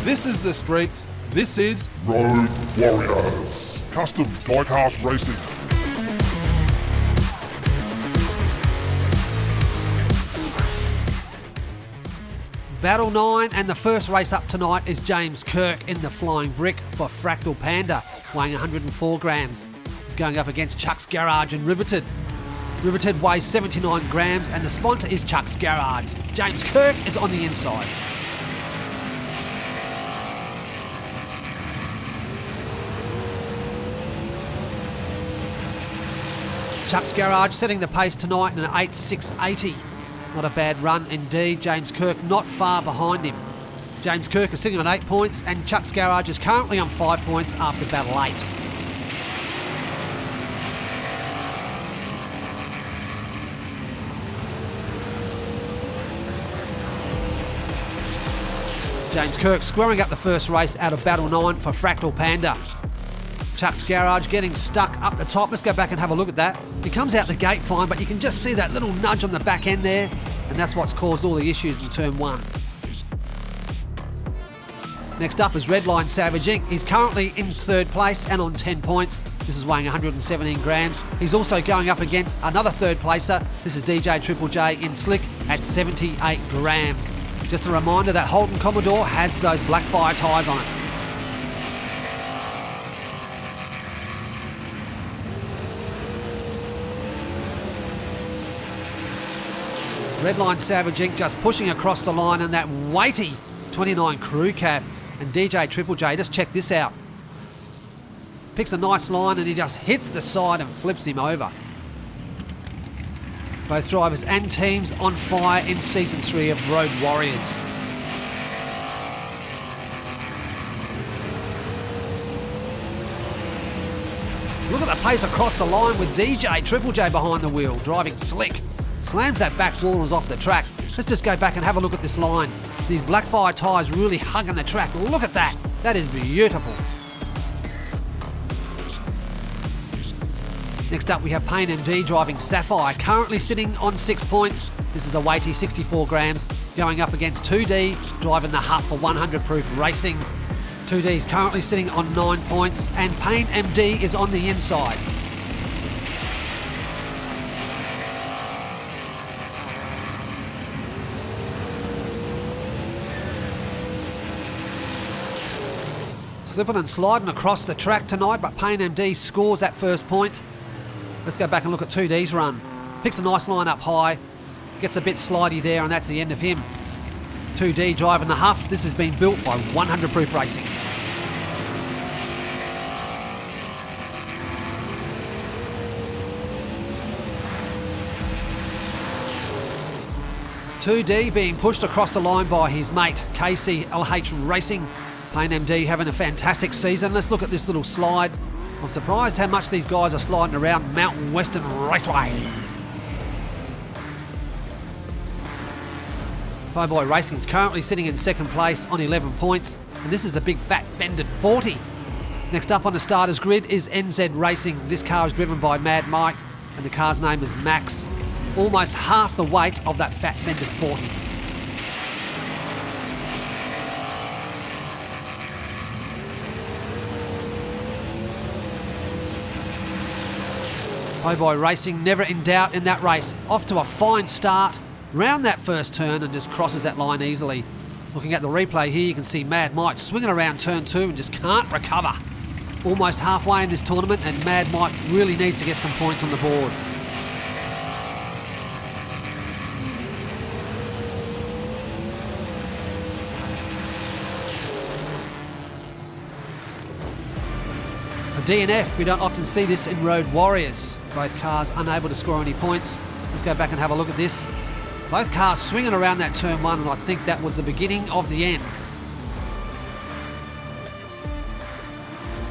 This is the streets. This is Road Warriors. Custom Diecast Racing. Battle 9, and the first race up tonight is James Kirk in the Flying Brick for Fractal Panda, weighing 104 grams. He's going up against Chuck's Garage and Riveted. Riveted weighs 79 grams and the sponsor is Chuck's Garage. James Kirk is on the inside. Chuck's Garage setting the pace tonight in an 8.680. Not a bad run indeed. James Kirk not far behind him. James Kirk is sitting on 8 points and Chuck's Garage is currently on 5 points after battle 8. James Kirk squaring up the first race out of battle 9 for Fractal Panda. Chuck's Garage getting stuck up the top. Let's go back and have a look at that. He comes out the gate fine, but you can just see that little nudge on the back end there, and that's what's caused all the issues in turn 1. Next up is Redline Savage Inc. He's currently in 3rd place and on 10 points. This is weighing 117 grams. He's also going up against another 3rd placer. This is DJ Triple J in Slick at 78 grams. Just a reminder that Holden Commodore has those black fire tyres on it. Redline Savage Inc. just pushing across the line in that weighty 29 crew cab. And DJ Triple J, just check this out. Picks a nice line and he just hits the side and flips him over. Both drivers and teams on fire in Season 3 of Road Warriors. Look at the pace across the line with DJ Triple J behind the wheel, driving slick. Slams that back wall off the track. Let's just go back and have a look at this line. These Blackfire tyres really hugging the track. Look at that. That is beautiful. Next up we have Payne MD driving Sapphire, currently sitting on 6 points. This is a weighty 64 grams, going up against 2D, driving the Huff for 100 proof racing. 2D is currently sitting on 9 points and Payne MD is on the inside. Slipping and sliding across the track tonight, but Payne MD scores that first point. Let's go back and look at 2D's run. Picks a nice line up high, gets a bit slidey there, and that's the end of him. 2D driving the Huff. This has been built by 100 proof racing. .2D being pushed across the line by his mate KC LH Racing. Payne MD having a fantastic season. Let's look at this little slide. I'm surprised how much these guys are sliding around Mountain Western Raceway. Boy Racing is currently sitting in 2nd place on 11 points, and this is the big fat fended 40. Next up on the starters grid is NZ Racing. This car is driven by Mad Mike, and the car's name is Max. Almost half the weight of that fat fended 40. Boy Racing never in doubt in that race. Off to a fine start, round that first turn and just crosses that line easily. Looking at the replay here, you can see Mad Mike swinging around turn 2 and just can't recover. Almost halfway in this tournament and Mad Mike really needs to get some points on the board. A DNF, we don't often see this in Road Warriors. Both cars unable to score any points. Let's go back and have a look at this. Both cars swinging around that turn 1, and I think that was the beginning of the end.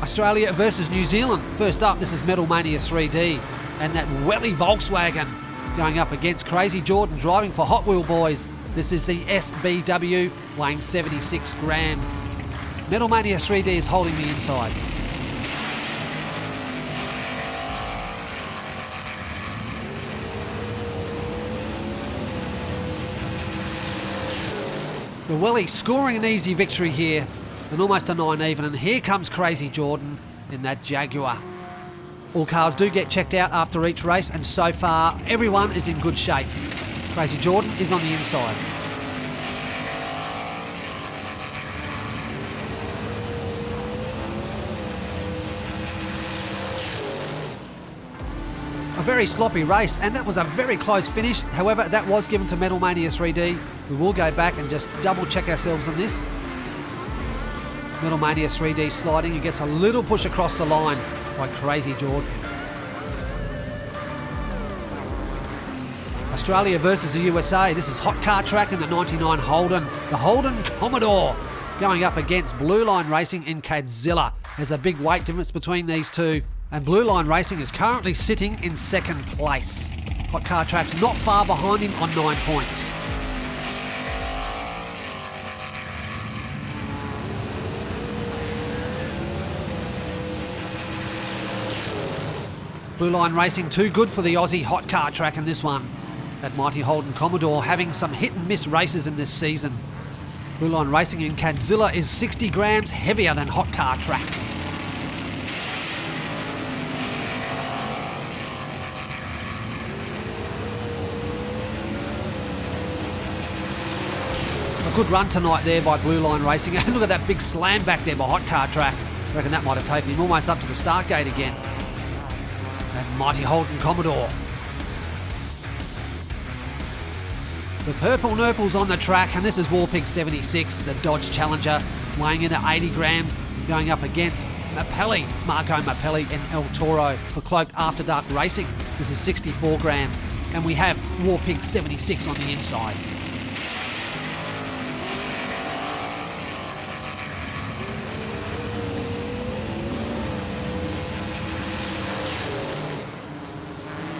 Australia versus New Zealand. First up, this is Metal Mania 3D, and that Welly Volkswagen going up against Crazy Jordan driving for Hot Wheel Boys. This is the SBW, weighing 76 grams. Metal Mania 3D is holding the inside. The Welly scoring an easy victory here and almost a 9 even, and here comes Crazy Jordan in that Jaguar. All cars do get checked out after each race, and so far everyone is in good shape. Crazy Jordan is on the inside. A very sloppy race, and that was a very close finish. However, that was given to Metal Mania 3D. We will go back and just double check ourselves on this. Metal Mania 3D sliding and gets a little push across the line by Crazy Jordan. Australia versus the USA. This is Hot Car Track in the 99 Holden. The Holden Commodore going up against Blue Line Racing in Cadzilla. There's a big weight difference between these two, and Blue Line Racing is currently sitting in second place. Hot Car Track's not far behind him on 9 points. Blue Line Racing too good for the Aussie Hot Car Track in this one. That mighty Holden Commodore having some hit and miss races in this season. Blue Line Racing in Cadzilla is 60 grams heavier than Hot Car Track. A good run tonight there by Blue Line Racing. And look at that big slam back there by Hot Car Track. I reckon that might have taken him almost up to the start gate again. That mighty Holden Commodore. The Purple Nurple's on the track, and this is Warpig 76, the Dodge Challenger, weighing in at 80 grams, going up against Marco Mapelli and El Toro for Cloaked After Dark Racing. This is 64 grams, and we have Warpig 76 on the inside.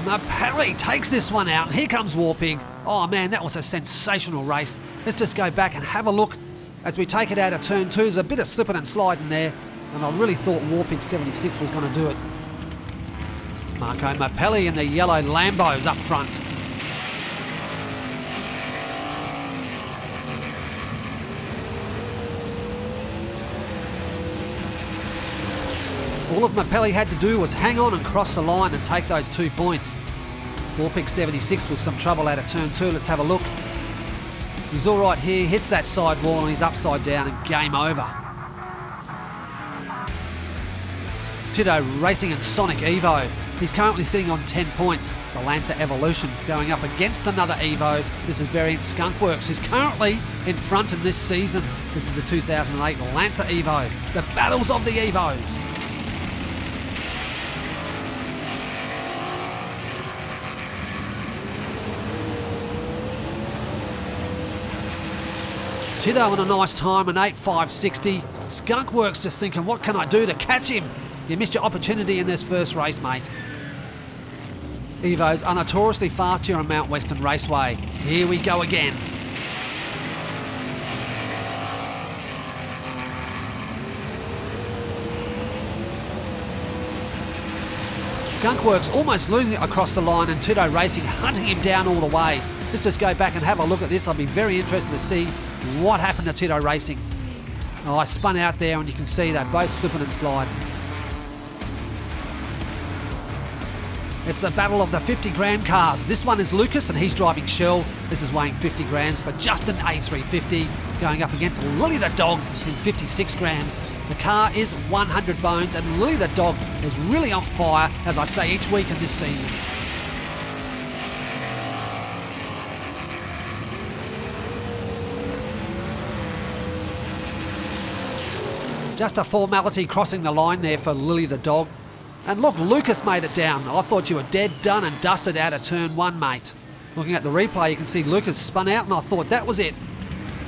Mapelli takes this one out, and here comes Warpig. Oh man, that was a sensational race. Let's just go back and have a look as we take it out of turn 2. There's a bit of slipping and sliding there, and I really thought Warpig 76 was going to do it. Marco Mapelli in the yellow Lambos up front. All of Mapelli had to do was hang on and cross the line and take those 2 points. Warpig 76 with some trouble out of turn 2. Let's have a look. He's all right here, hits that side wall and he's upside down and game over. Tito Racing and Sonic Evo. He's currently sitting on 10 points. The Lancer Evolution going up against another Evo. This is Variant Skunkworks, who's currently in front in this season. This is the 2008 Lancer Evo. The battles of the Evos. Tito on a nice time, an 8.560. Skunkworks just thinking, what can I do to catch him? You missed your opportunity in this first race, mate. Evos are notoriously fast here on Mount Western Raceway. Here we go again. Skunkworks almost losing it across the line, and Tito Racing hunting him down all the way. Let's just go back and have a look at this. I'll be very interested to see what happened to Tito Racing. Oh, I spun out there and you can see they're both slipping and sliding. It's the battle of the 50 gram cars. This one is Lucas and he's driving Shell. This is weighing 50 grams for Justin A350, going up against Lily the Dog in 56 grams. The car is 100 bones and Lily the Dog is really on fire, as I say each week in this season. Just a formality crossing the line there for Lily the Dog. And look, Lucas made it down. I thought you were dead, done and dusted out of turn 1, mate. Looking at the replay, you can see Lucas spun out and I thought that was it.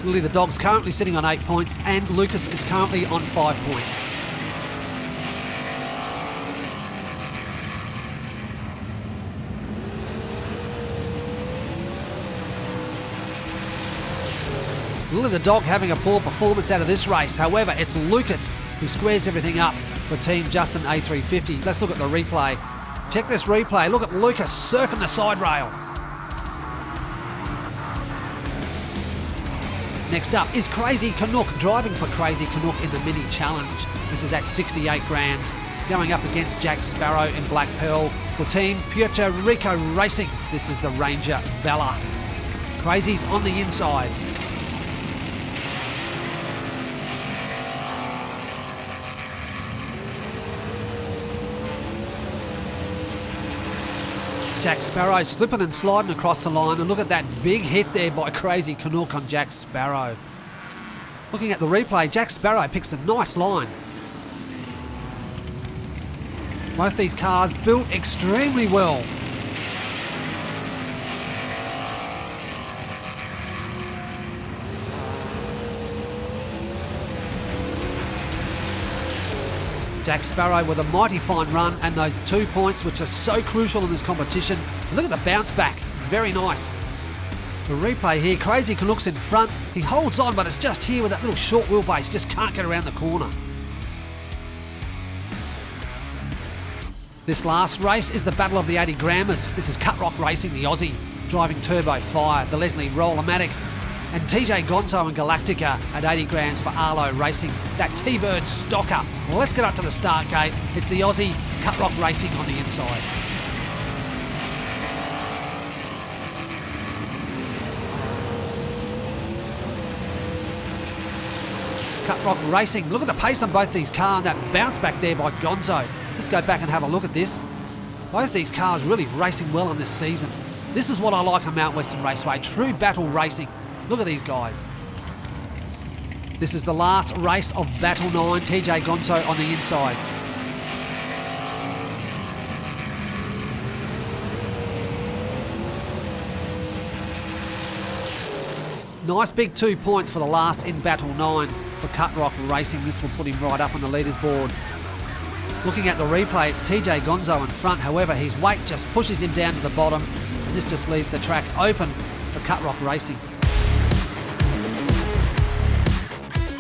Lily the Dog's currently sitting on 8 points and Lucas is currently on 5 points. Lily the Dog having a poor performance out of this race. However, it's Lucas who squares everything up for Team Justin A350. Let's look at the replay. Check this replay. Look at Lucas surfing the side rail. Next up is Crazy Canuck, driving for Crazy Canuck in the Mini Challenge. This is at 68 grams, going up against Jack Sparrow in Black Pearl for Team Puerto Rico Racing. This is the Ranger Valor. Crazy's on the inside. Jack Sparrow slipping and sliding across the line, and look at that big hit there by Crazy Canuck on Jack Sparrow. Looking at the replay, Jack Sparrow picks a nice line. Both these cars built extremely well. Jack Sparrow with a mighty fine run and those 2 points which are so crucial in this competition. Look at the bounce back, very nice. The replay here, Crazy Canuck's in front. He holds on, but it's just here with that little short wheelbase, just can't get around the corner. This last race is the Battle of the 80 Grammars. This is Cut Rock Racing, the Aussie, driving Turbo Fire, the Leslie Roller-Matic, and TJ Gonzo and Galactica at 80 grams for Arlo Racing, that T-Bird stocker. Well, let's get up to the start gate. It's the Aussie Cut Rock Racing on the inside. Cut Rock Racing, look at the pace on both these cars, and that bounce back there by Gonzo. Let's go back and have a look at this. Both these cars really racing well on this season. This is what I like on Mount Western Raceway, true battle racing. Look at these guys. This is the last race of Battle 9, TJ Gonzo on the inside. Nice big 2 points for the last in Battle 9 for Cut Rock Racing. This will put him right up on the leaders board. Looking at the replay, it's TJ Gonzo in front. However, his weight just pushes him down to the bottom, and this just leaves the track open for Cut Rock Racing.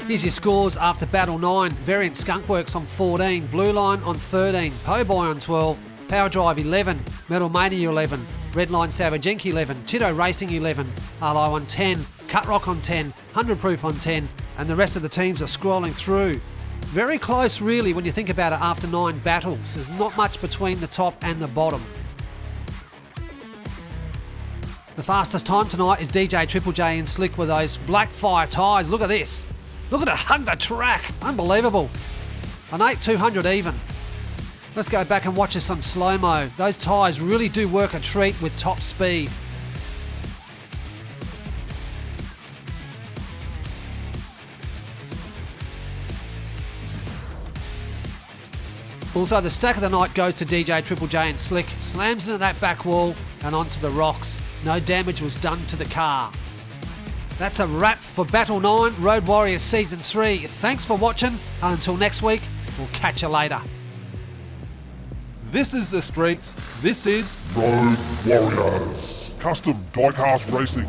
Here's your scores after Battle 9. Variant Skunkworks on 14, Blue Line on 13, Po Boy on 12, Power Drive 11, Metal Mania 11, Redline Savage Inc 11, Tito Racing 11, Arlo on 10, Cut Rock on 10, 100 Proof on 10, and the rest of the teams are scrolling through. Very close really when you think about it after 9 battles. There's not much between the top and the bottom. The fastest time tonight is DJ Triple J in slick with those black fire tyres. Look at this. Look at it hug the track. Unbelievable. An 8.200 even. Let's go back and watch this on slow-mo. Those tyres really do work a treat with top speed. Also, the stack of the night goes to DJ Triple J and slick. Slams into that back wall and onto the rocks. No damage was done to the car. That's a wrap for Battle 9 Road Warriors Season 3. Thanks for watching, and until next week, we'll catch you later. This is the streets. This is Road Warriors. Custom Diecast Racing.